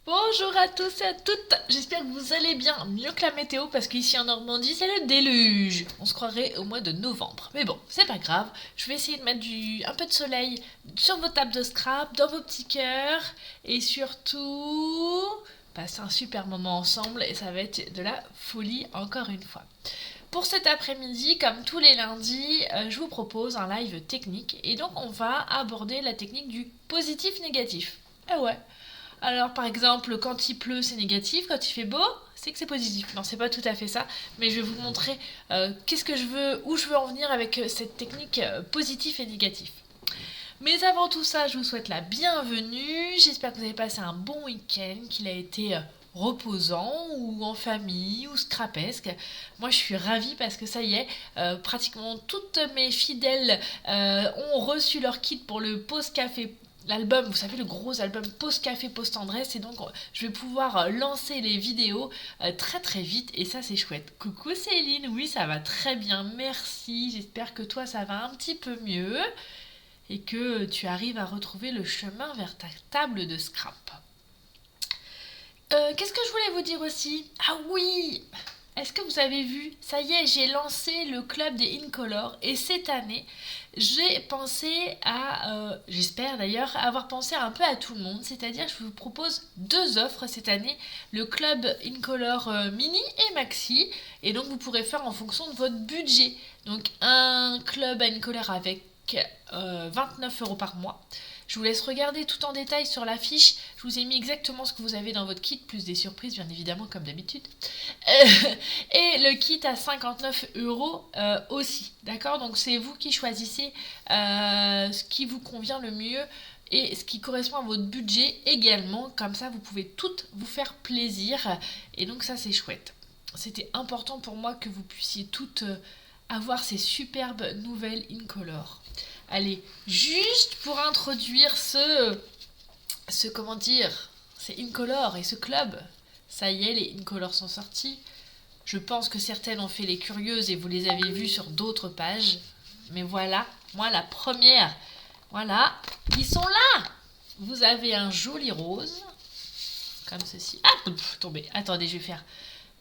Bonjour à tous et à toutes, j'espère que vous allez bien, mieux que la météo parce qu'ici en Normandie c'est le déluge. On se croirait au mois de novembre. Mais bon, c'est pas grave, je vais essayer de mettre un peu de soleil sur vos tables de scrap, dans vos petits cœurs et surtout passer un super moment ensemble et ça va être de la folie encore une fois. Pour cet après-midi, comme tous les lundis, je vous propose un live technique et donc on va aborder la technique du positif-négatif. Eh ouais, alors, par exemple, quand il pleut, c'est négatif. Quand il fait beau, c'est que c'est positif. Non, c'est pas tout à fait ça. Mais je vais vous montrer qu'est-ce que je veux, où je veux en venir avec cette technique positif et négatif. Mais avant tout ça, je vous souhaite la bienvenue. J'espère que vous avez passé un bon week-end, qu'il a été reposant ou en famille ou scrapesque. Moi, je suis ravie parce que ça y est, pratiquement toutes mes fidèles ont reçu leur kit pour le pause café. L'album, vous savez, le gros album Pause Café, Pause Tendresse, et donc je vais pouvoir lancer les vidéos très très vite, et ça c'est chouette. Coucou Céline, oui ça va très bien, merci, j'espère que toi ça va un petit peu mieux, et que tu arrives à retrouver le chemin vers ta table de scrap. Qu'est-ce que je voulais vous dire aussi? Ah oui, est-ce que vous avez vu? Ça y est, j'ai lancé le club des Incolor et cette année, j'ai pensé j'espère d'ailleurs, avoir pensé un peu à tout le monde. C'est-à-dire, je vous propose deux offres cette année, le club Incolor mini et maxi. Et donc, vous pourrez faire en fonction de votre budget. Donc, un club à Incolor avec 29 € par mois. Je vous laisse regarder tout en détail sur la fiche. Je vous ai mis exactement ce que vous avez dans votre kit, plus des surprises, bien évidemment, comme d'habitude. Et le kit à 59 € aussi. D'accord? Donc c'est vous qui choisissez ce qui vous convient le mieux et ce qui correspond à votre budget également. Comme ça, vous pouvez toutes vous faire plaisir. Et donc ça, c'est chouette. C'était important pour moi que vous puissiez toutes avoir ces superbes nouvelles Incolor. Allez, juste pour introduire comment dire, c'est Incolor et ce club. Ça y est, les Incolor sont sortis. Je pense que certaines ont fait les curieuses et vous les avez vues sur d'autres pages. Mais voilà, moi la première. Voilà, ils sont là. Vous avez un joli rose, comme ceci. Ah, tombé. Attendez, je vais faire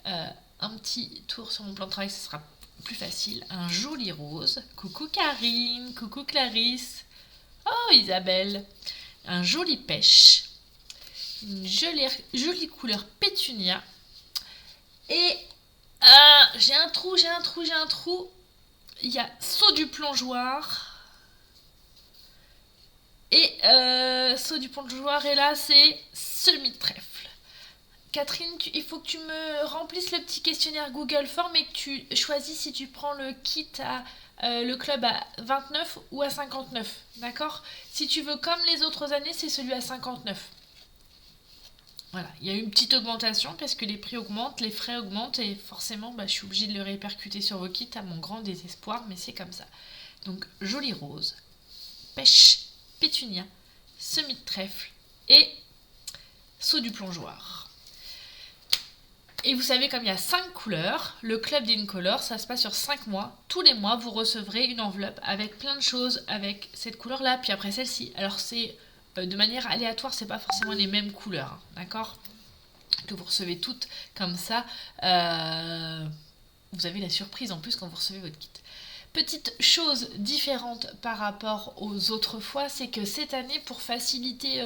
un petit tour sur mon plan de travail, ce sera plus facile. Un joli rose. Coucou Karine, coucou Clarisse. Oh Isabelle. Un joli pêche. Une jolie couleur pétunia. Et j'ai un trou. Il y a saut du plongeoir. Et saut du plongeoir. Et là, c'est semi-trèfle. Catherine, il faut que tu me remplisses le petit questionnaire Google Form et que tu choisis si tu prends le kit à le club à 29 ou à 59. D'accord? Si tu veux comme les autres années, c'est celui à 59. Voilà, il y a eu une petite augmentation parce que les prix augmentent, les frais augmentent et forcément je suis obligée de le répercuter sur vos kits à mon grand désespoir, mais c'est comme ça. Donc joli rose, pêche, pétunia, semis de trèfle et saut du plongeoir. Et vous savez, comme il y a 5 couleurs, le club d'Incolor, ça se passe sur 5 mois. Tous les mois, vous recevrez une enveloppe avec plein de choses avec cette couleur-là, puis après celle-ci. Alors c'est de manière aléatoire, c'est pas forcément les mêmes couleurs, hein, d'accord? Que vous recevez toutes comme ça. Vous avez la surprise en plus quand vous recevez votre kit. Petite chose différente par rapport aux autres fois, c'est que cette année, pour faciliter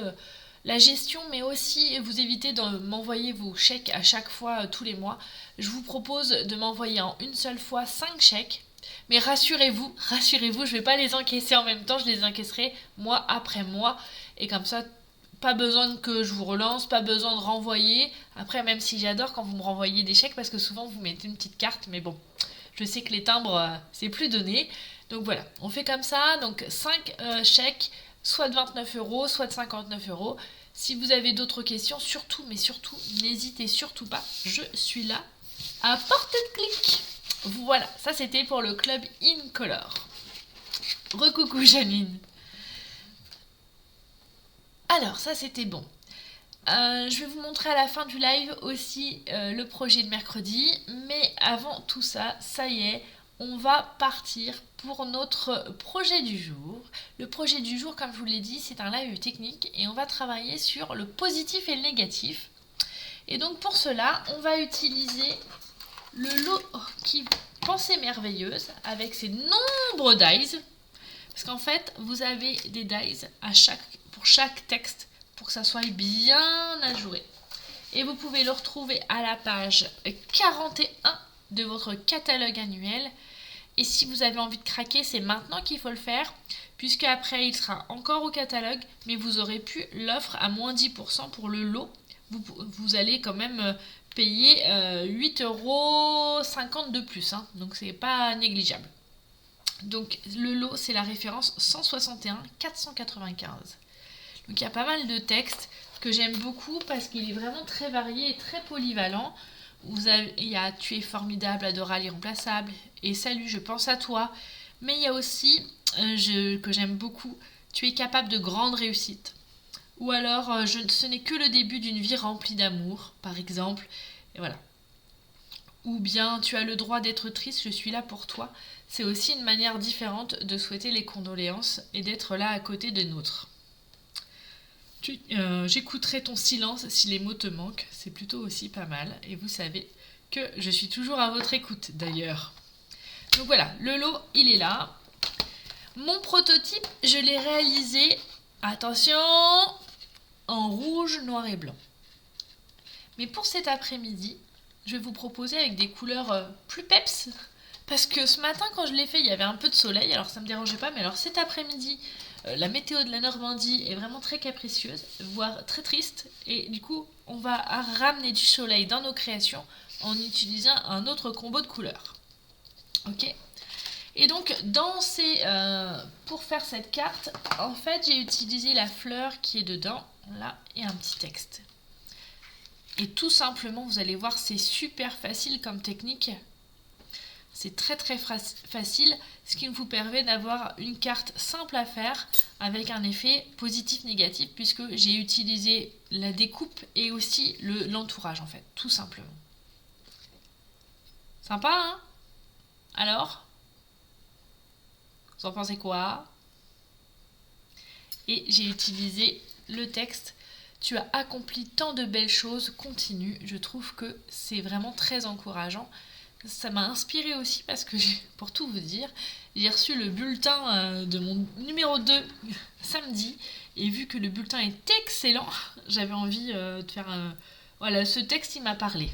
la gestion, mais aussi vous éviter de m'envoyer vos chèques à chaque fois, tous les mois, je vous propose de m'envoyer en une seule fois 5 chèques. Mais rassurez-vous, je ne vais pas les encaisser en même temps, je les encaisserai mois après mois. Et comme ça, pas besoin que je vous relance, pas besoin de renvoyer. Après, même si j'adore quand vous me renvoyez des chèques, parce que souvent vous mettez une petite carte, mais bon, je sais que les timbres, c'est plus donné. Donc voilà, on fait comme ça. Donc 5 chèques, soit de 29 €, soit de 59 €. Si vous avez d'autres questions, surtout, mais surtout, n'hésitez surtout pas. Je suis là à portée de clic. Voilà, ça c'était pour le club Incolor. Recoucou Janine. Alors, ça c'était bon. Je vais vous montrer à la fin du live aussi le projet de mercredi. Mais avant tout ça, ça y est, on va partir pour notre projet du jour. Le projet du jour, comme je vous l'ai dit, c'est un live technique et on va travailler sur le positif et le négatif. Et donc pour cela, on va utiliser le lot qui Pensée merveilleuse avec ses nombreux dies. Parce qu'en fait, vous avez des dies pour chaque texte pour que ça soit bien ajouré. Et vous pouvez le retrouver à la page 41 de votre catalogue annuel. Et si vous avez envie de craquer, c'est maintenant qu'il faut le faire, puisque après il sera encore au catalogue, mais vous aurez pu l'offre à moins 10% pour le lot. Vous allez quand même payer 8,50 € de plus, hein, donc c'est pas négligeable. Donc le lot, c'est la référence 161 495. Donc il y a pas mal de textes que j'aime beaucoup parce qu'il est vraiment très varié et très polyvalent. Il y a Tu es formidable, adorable, irremplaçable et Salut, je pense à toi. Mais il y a aussi, que j'aime beaucoup, Tu es capable de grandes réussites. Ou alors, ce n'est que le début d'une vie remplie d'amour, par exemple. Et voilà. Ou bien, Tu as le droit d'être triste, je suis là pour toi. C'est aussi une manière différente de souhaiter les condoléances et d'être là à côté de nôtres. J'écouterai ton silence si les mots te manquent, c'est plutôt aussi pas mal. Et vous savez que je suis toujours à votre écoute d'ailleurs. Donc voilà, le lot, il est là. Mon prototype, je l'ai réalisé, attention, en rouge, noir et blanc. Mais pour cet après-midi, je vais vous proposer avec des couleurs plus peps. Parce que ce matin, quand je l'ai fait, il y avait un peu de soleil, alors ça me dérangeait pas. Mais alors cet après-midi, la météo de la Normandie est vraiment très capricieuse, voire très triste. Et du coup, on va ramener du soleil dans nos créations en utilisant un autre combo de couleurs. Ok ? Et donc, pour faire cette carte, en fait, j'ai utilisé la fleur qui est dedans, là, et un petit texte. Et tout simplement, vous allez voir, c'est super facile comme technique. C'est très très facile, ce qui vous permet d'avoir une carte simple à faire avec un effet positif-négatif puisque j'ai utilisé la découpe et aussi l'entourage en fait, tout simplement. Sympa, hein? Alors? Vous en pensez quoi? Et j'ai utilisé le texte. Tu as accompli tant de belles choses, continue. Je trouve que c'est vraiment très encourageant. Ça m'a inspiré aussi parce que, pour tout vous dire, j'ai reçu le bulletin de mon numéro 2 samedi. Et vu que le bulletin est excellent, j'avais envie de faire un... Voilà, ce texte, il m'a parlé.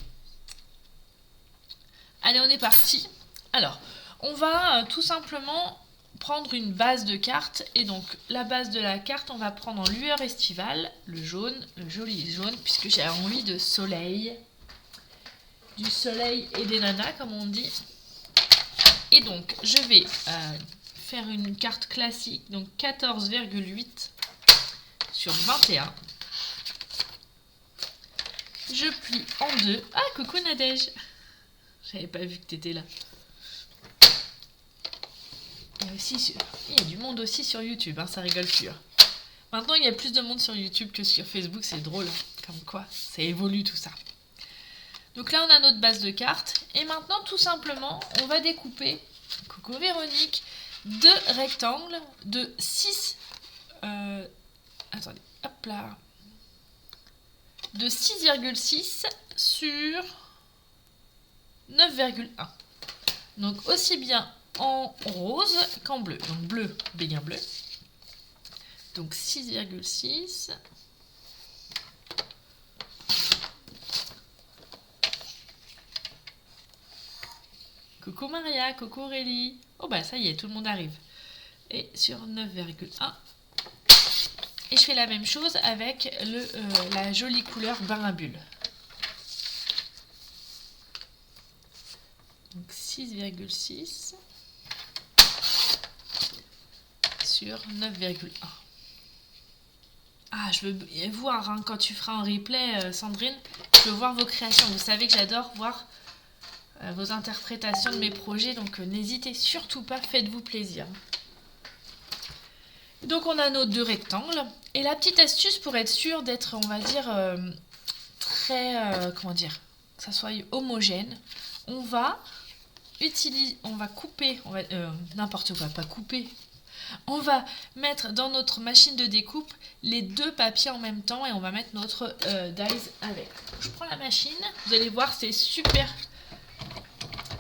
Allez, on est parti. Alors, on va tout simplement prendre une base de carte. Et donc, la base de la carte, on va prendre en lueur estivale, le jaune, le joli jaune, puisque j'ai envie de soleil. Du soleil et des nanas, comme on dit. Et donc, je vais faire une carte classique, donc 14,8 sur 21. Je plie en deux. Ah, coucou Nadège! J'avais pas vu que t'étais là. Il y a du monde aussi sur YouTube, hein, ça rigole plus. Hein. Maintenant, il y a plus de monde sur YouTube que sur Facebook, c'est drôle. Comme quoi, ça évolue tout ça. Donc là, on a notre base de cartes. Et maintenant, tout simplement, on va découper, coucou Véronique, deux rectangles de 6... attendez, hop là. De 6,6 sur 9,1. Donc aussi bien en rose qu'en bleu. Donc bleu, béguin bleu. Donc 6,6... Coucou Maria, coucou Aurélie. Oh bah ça y est, tout le monde arrive. Et sur 9,1. Et je fais la même chose avec la jolie couleur bain à bulles. Donc 6,6 sur 9,1. Ah, je veux voir, hein, quand tu feras un replay, Sandrine, je veux voir vos créations. Vous savez que j'adore voir vos interprétations de mes projets, donc n'hésitez surtout pas, faites-vous plaisir. Donc on a nos deux rectangles, et la petite astuce pour être sûr d'être, on va dire, très, comment dire, que ça soit homogène, on va couper, n'importe quoi, pas couper, On va mettre dans notre machine de découpe les deux papiers en même temps et on va mettre notre dies avec. Je prends la machine, vous allez voir, c'est super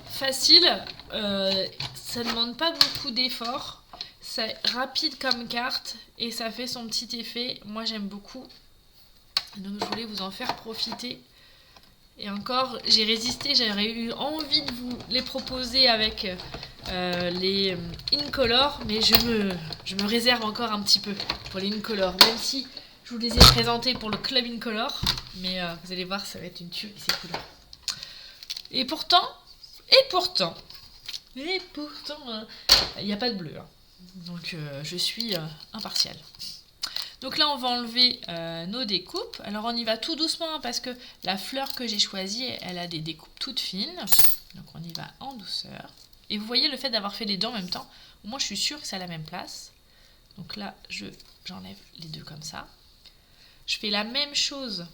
facile, ça ne demande pas beaucoup d'efforts, c'est rapide comme carte et ça fait son petit effet. Moi j'aime beaucoup, donc je voulais vous en faire profiter. Et encore, j'ai résisté, j'aurais eu envie de vous les proposer avec les Incolor, mais je me réserve encore un petit peu pour les Incolor, même si je vous les ai présentés pour le club Incolor, mais vous allez voir, ça va être une tuerie ces couleurs. Et pourtant, il n'y a pas de bleu, hein. Donc je suis impartiale. Donc là, on va enlever nos découpes. Alors, on y va tout doucement parce que la fleur que j'ai choisie, elle a des découpes toutes fines. Donc, on y va en douceur. Et vous voyez le fait d'avoir fait les deux en même temps. Moi, je suis sûre que c'est à la même place. Donc là, j'enlève les deux comme ça. Je fais la même chose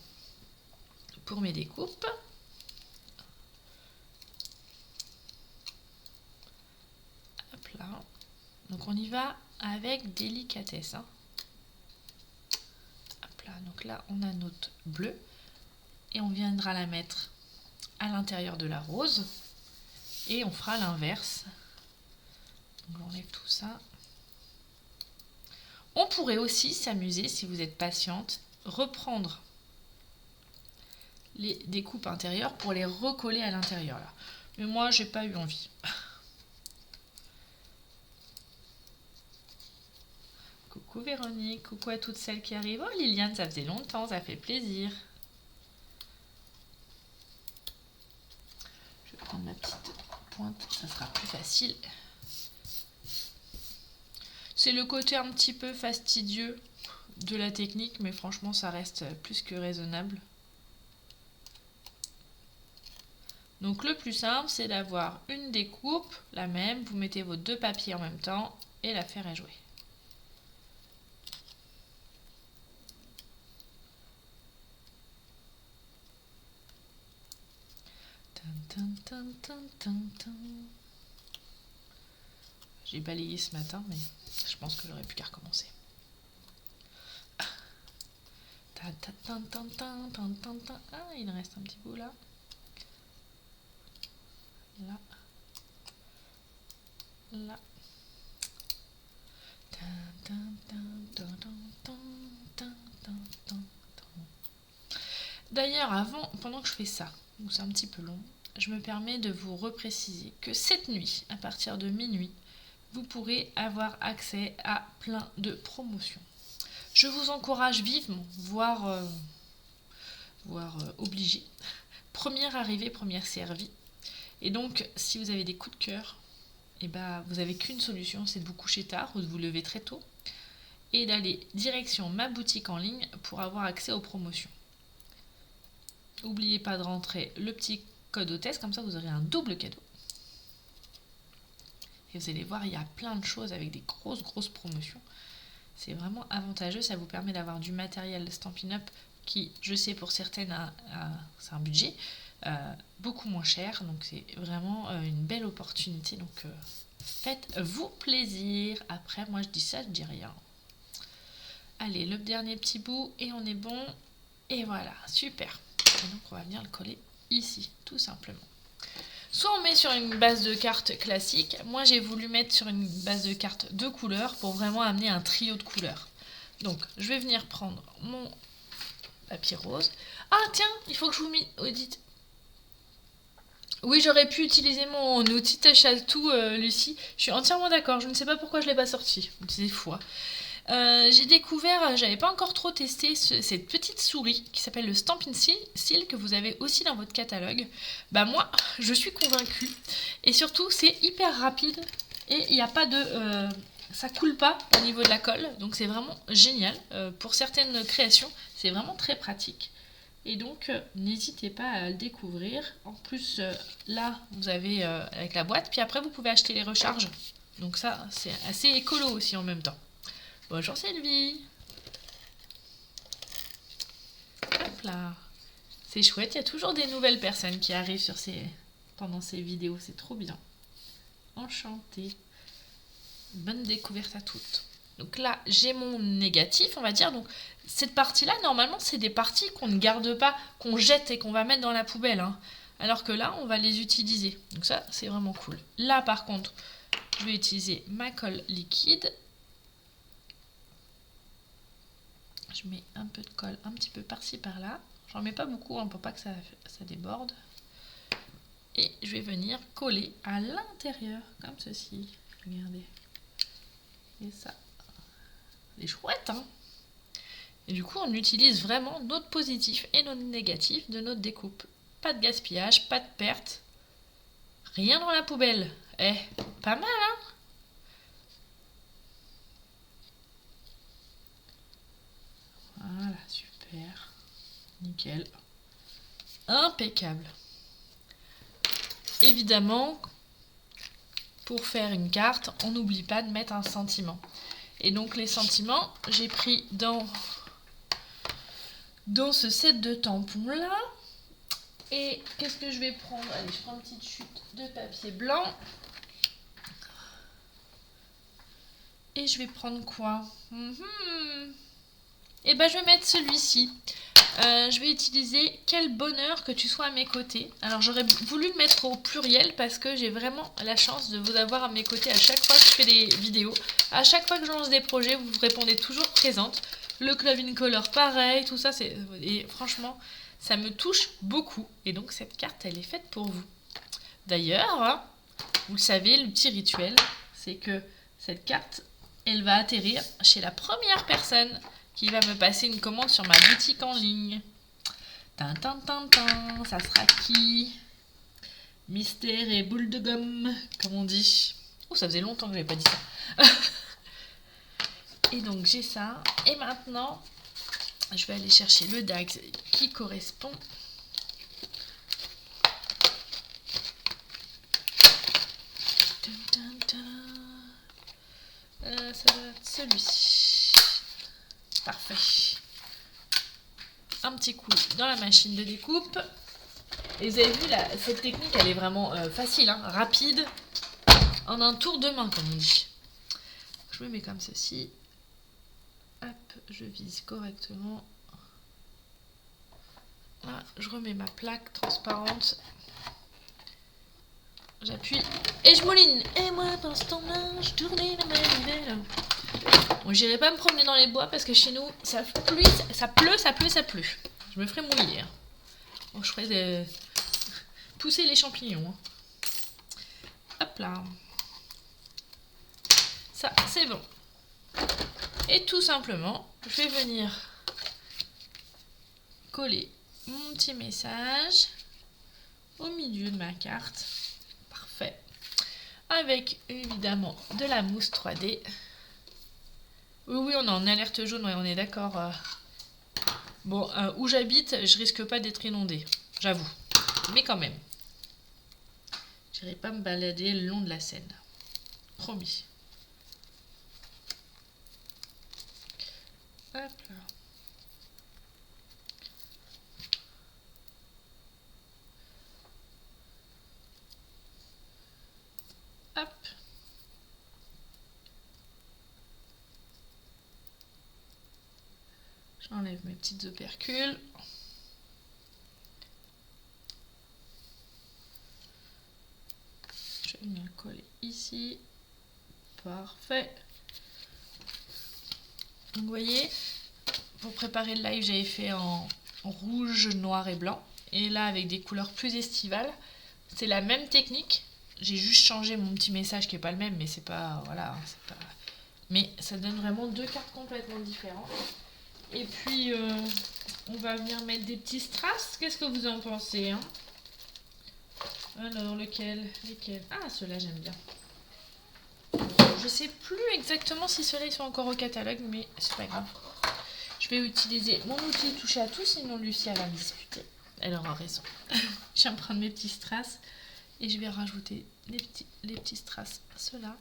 pour mes découpes. Hop là. Donc, on y va avec délicatesse, hein. Donc là, on a notre bleu et on viendra la mettre à l'intérieur de la rose et on fera l'inverse. Donc j'enlève tout ça. On pourrait aussi s'amuser, si vous êtes patiente, reprendre les découpes intérieures pour les recoller à l'intérieur là. Mais moi, j'ai pas eu envie. Coucou Véronique, coucou à toutes celles qui arrivent. Oh Liliane, ça faisait longtemps, ça fait plaisir. Je vais prendre ma petite pointe, ça sera plus facile. C'est le côté un petit peu fastidieux de la technique, mais franchement ça reste plus que raisonnable. Donc le plus simple, c'est d'avoir une découpe, la même, vous mettez vos deux papiers en même temps et l'affaire est jouée. J'ai balayé ce matin, mais je pense que j'aurais pu qu'à recommencer. Ah, il reste un petit bout là. Là. Là. D'ailleurs, pendant que je fais ça, où c'est un petit peu long, je me permets de vous repréciser que cette nuit, à partir de minuit, vous pourrez avoir accès à plein de promotions. Je vous encourage vivement, voire obligé. Première arrivée, première servie. Et donc, si vous avez des coups de cœur, vous n'avez qu'une solution, c'est de vous coucher tard ou de vous lever très tôt et d'aller direction ma boutique en ligne pour avoir accès aux promotions. N'oubliez pas de rentrer le petit code hôtesse, comme ça vous aurez un double cadeau. Et vous allez voir, il y a plein de choses avec des grosses promotions. C'est vraiment avantageux, ça vous permet d'avoir du matériel Stampin' Up qui, je sais pour certaines, c'est un budget beaucoup moins cher. Donc c'est vraiment une belle opportunité. Donc faites-vous plaisir. Après, moi je dis ça, je dis rien. Allez, le dernier petit bout et on est bon. Et voilà, super. Et donc on va venir le coller ici, tout simplement. Soit on met sur une base de cartes classique. Moi j'ai voulu mettre sur une base de cartes de couleurs pour vraiment amener un trio de couleurs. Donc je vais venir prendre mon papier rose. Ah tiens, il faut que je vous audite. Oui, j'aurais pu utiliser mon outil Touch à tout, Lucie. Je suis entièrement d'accord. Je ne sais pas pourquoi je ne l'ai pas sorti. Des fois. J'ai découvert, j'avais pas encore trop testé cette petite souris qui s'appelle le Stampin' Seal que vous avez aussi dans votre catalogue. Bah moi, je suis convaincue. Et surtout, c'est hyper rapide et il n'y a pas de... ça coule pas au niveau de la colle. Donc c'est vraiment génial. Pour certaines créations, c'est vraiment très pratique. Et donc, n'hésitez pas à le découvrir. En plus, là, vous avez avec la boîte. Puis après, vous pouvez acheter les recharges. Donc ça, c'est assez écolo aussi en même temps. Bonjour Sylvie. Hop là. C'est chouette, il y a toujours des nouvelles personnes qui arrivent pendant ces vidéos. C'est trop bien. Enchantée. Bonne découverte à toutes. Donc là, j'ai mon négatif, on va dire. Donc cette partie-là, normalement, c'est des parties qu'on ne garde pas, qu'on jette et qu'on va mettre dans la poubelle. Hein. Alors que là, on va les utiliser. Donc ça, c'est vraiment cool. Là, par contre, je vais utiliser ma colle liquide. Je mets un peu de colle un petit peu par-ci, par-là. J'en mets pas beaucoup hein, pour pas que ça déborde. Et je vais venir coller à l'intérieur, comme ceci. Regardez. Et ça. C'est chouette, hein. Et du coup, on utilise vraiment notre positif et notre négatif de notre découpe. Pas de gaspillage, pas de perte. Rien dans la poubelle. Eh, pas mal, hein. Voilà, super. Nickel. Impeccable. Évidemment, pour faire une carte, on n'oublie pas de mettre un sentiment. Et donc les sentiments, j'ai pris dans ce set de tampons là. Et qu'est-ce que je vais prendre? Allez, je prends une petite chute de papier blanc. Et je vais prendre quoi? Et ben je vais mettre celui-ci. Je vais utiliser Quel bonheur que tu sois à mes côtés. Alors j'aurais voulu le mettre au pluriel parce que j'ai vraiment la chance de vous avoir à mes côtés à chaque fois que je fais des vidéos. À chaque fois que je lance des projets, vous répondez toujours présente. Le Club Incolor pareil, tout ça, et franchement, ça me touche beaucoup. Et donc cette carte, elle est faite pour vous. D'ailleurs, hein, vous le savez, le petit rituel, c'est que cette carte, elle va atterrir chez la première personne qui va me passer une commande sur ma boutique en ligne. Ça sera qui? Mystère et boule de gomme, comme on dit. Oh, ça faisait longtemps que j'avais pas dit ça. Et donc j'ai ça. Et maintenant, je vais aller chercher le DAX qui correspond. Ça doit être celui-ci. Parfait. Un petit coup dans la machine de découpe. Et vous avez vu, là, cette technique, elle est vraiment facile, hein, rapide, en un tour de main, comme on dit. Je me mets comme ceci. Hop, je vise correctement. Là, je remets ma plaque transparente. J'appuie et je mouline. Et moi, pendant ce temps-là, je tournais la manivelle. Bon, j'irai pas me promener dans les bois parce que chez nous, ça pleut. Je me ferai mouiller. Bon, je ferai pousser les champignons. Hop là. Ça, c'est bon. Et tout simplement, je vais venir coller mon petit message au milieu de ma carte. Parfait. Avec évidemment de la mousse 3D. Oui, on est en alerte jaune, ouais, on est d'accord. Bon, où j'habite, je risque pas d'être inondée, j'avoue. Mais quand même. J'irai pas me balader le long de la Seine. Promis. Hop là. Hop. J'enlève mes petites opercules. Je vais venir coller ici. Parfait. Donc vous voyez, pour préparer le live, j'avais fait en rouge, noir et blanc. Et là, avec des couleurs plus estivales, c'est la même technique. J'ai juste changé mon petit message qui n'est pas le même, mais c'est pas... Voilà, c'est pas... Mais ça donne vraiment deux cartes complètement différentes. Et puis, on va venir mettre des petits strass. Qu'est-ce que vous en pensez, hein? Alors, lesquels? Ah, ceux-là, j'aime bien. Je sais plus exactement si ceux-là, ils sont encore au catalogue, mais c'est pas grave. Je vais utiliser mon outil toucher à tout, sinon Lucie, elle va me disputer. Elle aura raison. Je viens prendre mes petits strass et je vais rajouter les petits strass, ceux-là,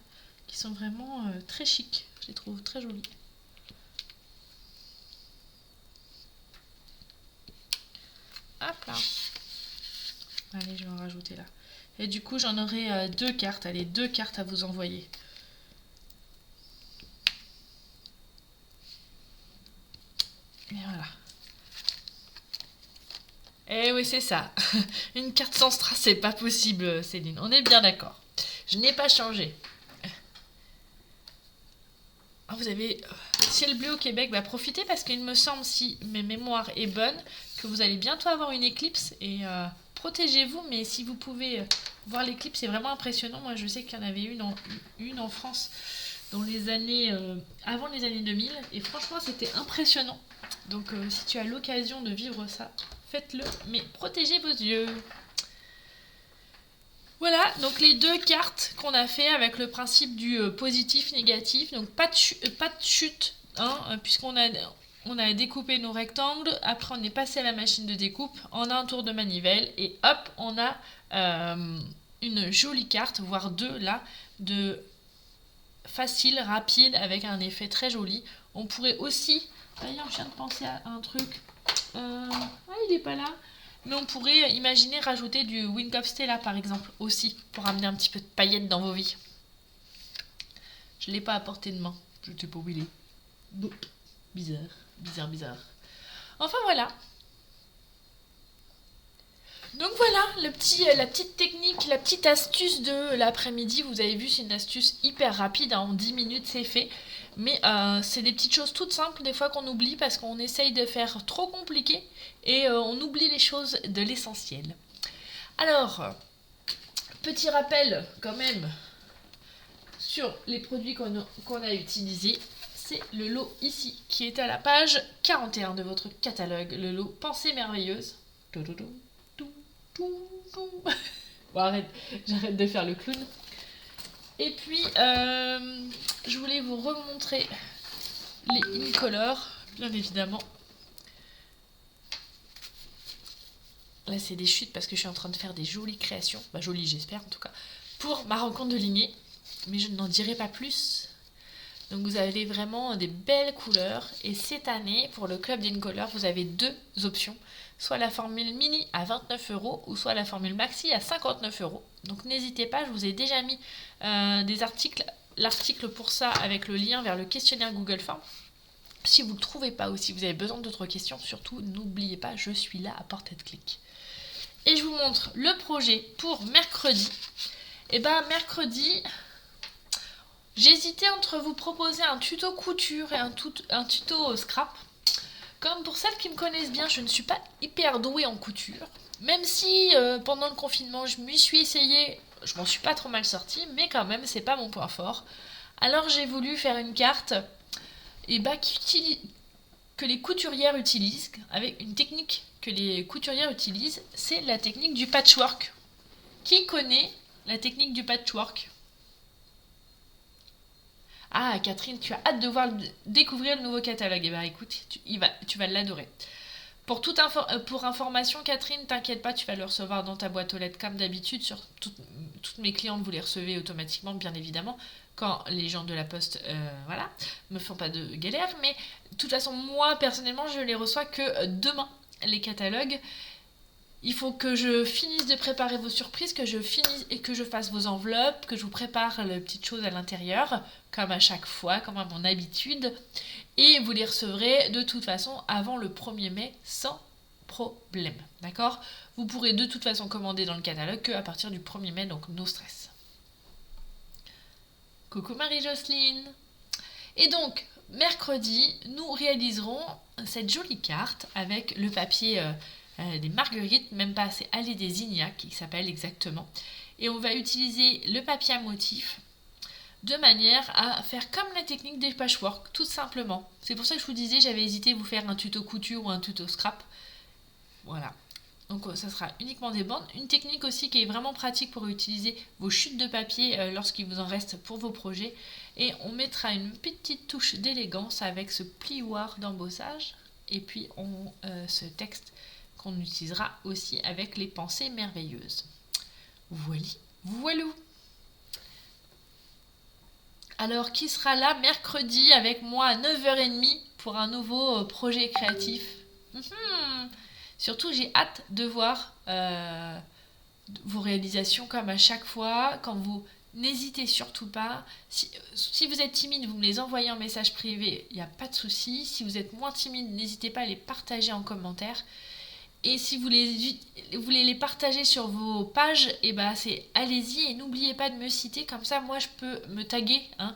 qui sont vraiment très chics. Je les trouve très jolis. Hop là. Allez, je vais en rajouter là. Et du coup, j'en aurai deux cartes. Allez, 2 cartes à vous envoyer. Et voilà. Eh oui, c'est ça. Une carte sans strass, c'est pas possible, Céline. On est bien d'accord. Je n'ai pas changé. Ah, vous avez ciel bleu au Québec, bah profitez parce qu'il me semble, si mes mémoires est bonne, que vous allez bientôt avoir une éclipse et protégez-vous, mais si vous pouvez voir l'éclipse, c'est vraiment impressionnant. Moi, je sais qu'il y en avait une en France dans les années avant les années 2000 et franchement, c'était impressionnant. Donc, si tu as l'occasion de vivre ça, faites-le, mais protégez vos yeux. Voilà, donc les deux cartes qu'on a fait avec le principe du positif-négatif. Donc pas de chute, hein, on a découpé nos rectangles. Après, on est passé à la machine de découpe. On a un tour de manivelle. Et hop, on a une jolie carte, voire deux là, de facile, rapide, avec un effet très joli. On pourrait aussi... D'ailleurs, je viens de penser à un truc. Il n'est pas là. Mais on pourrait imaginer rajouter du Wink of Stella par exemple aussi pour amener un petit peu de paillettes dans vos vies. Je ne l'ai pas à portée de main. Je ne sais pas où il est. Bon. Bizarre. Enfin voilà. Donc voilà, la petite technique, la petite astuce de l'après-midi. Vous avez vu, c'est une astuce hyper rapide. En 10 minutes, c'est fait. Mais c'est des petites choses toutes simples des fois qu'on oublie parce qu'on essaye de faire trop compliqué et on oublie les choses de l'essentiel. Alors, petit rappel quand même sur les produits qu'on a utilisés. C'est le lot ici qui est à la page 41 de votre catalogue, le lot Pensée merveilleuse. Bon, j'arrête de faire le clown. Et puis, je voulais vous remontrer les Incolor, bien évidemment. Là, c'est des chutes parce que je suis en train de faire des jolies créations. Bah, jolies, j'espère en tout cas. Pour ma rencontre de lignée. Mais je n'en dirai pas plus. Donc, vous avez vraiment des belles couleurs. Et cette année, pour le club d'Incolor, vous avez deux options. Soit la formule mini à 29 € ou soit la formule maxi à 59 €. Donc, n'hésitez pas, je vous ai déjà mis l'article pour ça avec le lien vers le questionnaire Google Forms. Si vous ne le trouvez pas ou si vous avez besoin d'autres questions, surtout n'oubliez pas, je suis là à portée de clic. Et je vous montre le projet pour mercredi. Et ben mercredi, j'hésitais entre vous proposer un tuto couture et un tuto scrap. Comme pour celles qui me connaissent bien, je ne suis pas hyper douée en couture. Même si pendant le confinement, je m'y suis essayée, je m'en suis pas trop mal sortie, mais quand même, c'est pas mon point fort. Alors j'ai voulu faire une carte que les couturières utilisent, avec une technique que les couturières utilisent, c'est la technique du patchwork. Qui connaît la technique du patchwork ? Ah, Catherine, tu as hâte de découvrir le nouveau catalogue. Eh bien, écoute, tu vas l'adorer. Pour information, Catherine, t'inquiète pas, tu vas le recevoir dans ta boîte aux lettres comme d'habitude. Sur toutes mes clientes, vous les recevez automatiquement, bien évidemment, quand les gens de la poste, me font pas de galère. Mais de toute façon, moi, personnellement, je les reçois que demain, les catalogues. Il faut que je finisse de préparer vos surprises, que je finisse et que je fasse vos enveloppes, que je vous prépare les petites choses à l'intérieur, comme à chaque fois, comme à mon habitude. Et vous les recevrez de toute façon avant le 1er mai sans problème. D'accord ? Vous pourrez de toute façon commander dans le catalogue qu'à partir du 1er mai, donc no stress. Coucou Marie-Jocelyne. Et donc, mercredi, nous réaliserons cette jolie carte avec le papier... des marguerites, même pas assez allées des Ignac, qui s'appelle exactement. Et on va utiliser le papier à motif de manière à faire comme la technique des patchwork, tout simplement. C'est pour ça que je vous disais, j'avais hésité à vous faire un tuto couture ou un tuto scrap. Voilà. Donc ça sera uniquement des bandes. Une technique aussi qui est vraiment pratique pour utiliser vos chutes de papier lorsqu'il vous en reste pour vos projets. Et on mettra une petite touche d'élégance avec ce plioir d'embossage. Et puis ce texte qu'on utilisera aussi avec les pensées merveilleuses. Voilou. Alors, qui sera là mercredi avec moi à 9h30 pour un nouveau projet créatif ? Surtout, j'ai hâte de voir vos réalisations comme à chaque fois, quand vous N'hésitez surtout pas. Si vous êtes timide, vous me les envoyez en message privé, il n'y a pas de souci. Si vous êtes moins timide, n'hésitez pas à les partager en commentaire. Et si vous voulez les partager sur vos pages, et bah c'est allez-y et n'oubliez pas de me citer, comme ça moi je peux me taguer, hein.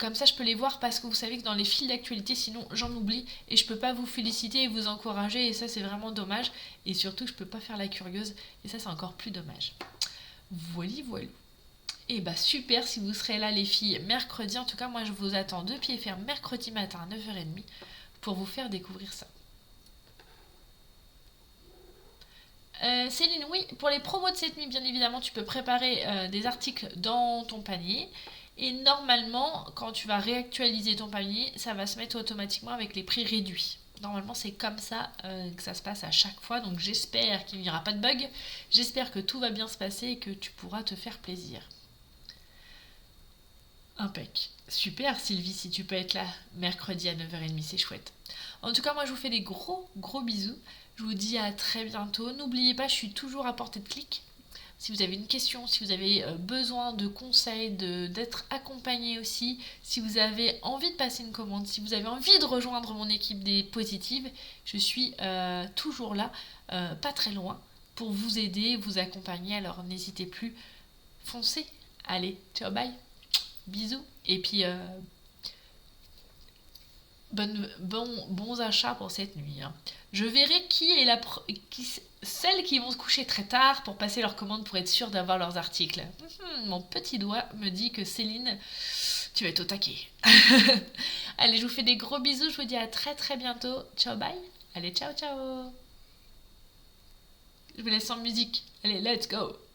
Comme ça je peux les voir parce que vous savez que dans les fils d'actualité sinon j'en oublie et je peux pas vous féliciter et vous encourager et ça c'est vraiment dommage et surtout je peux pas faire la curieuse et ça c'est encore plus dommage. Voilà. Et bah super si vous serez là les filles mercredi, en tout cas moi je vous attends de pied ferme mercredi matin à 9h30 pour vous faire découvrir ça. Céline, oui, pour les promos de cette nuit, bien évidemment, tu peux préparer des articles dans ton panier. Et normalement, quand tu vas réactualiser ton panier, ça va se mettre automatiquement avec les prix réduits. Normalement, c'est comme ça que ça se passe à chaque fois. Donc j'espère qu'il n'y aura pas de bug. J'espère que tout va bien se passer et que tu pourras te faire plaisir. Impec. Super Sylvie, si tu peux être là mercredi à 9h30, c'est chouette. En tout cas, moi je vous fais des gros gros bisous. Je vous dis à très bientôt. N'oubliez pas, je suis toujours à portée de clic. Si vous avez une question, si vous avez besoin de conseils, d'être accompagné aussi, si vous avez envie de passer une commande, si vous avez envie de rejoindre mon équipe des positives, je suis toujours là, pas très loin, pour vous aider, vous accompagner. Alors n'hésitez plus, foncez. Allez, ciao, bye, bisous. Et puis bons achats pour cette nuit, hein. Je verrai celles qui vont se coucher très tard pour passer leur commande pour être sûr d'avoir leurs articles. Mon petit doigt me dit que Céline, tu vas être au taquet. Allez, je vous fais des gros bisous, je vous dis à très très bientôt. Ciao, bye. Allez, ciao, ciao. Je vous laisse en musique. Allez, let's go.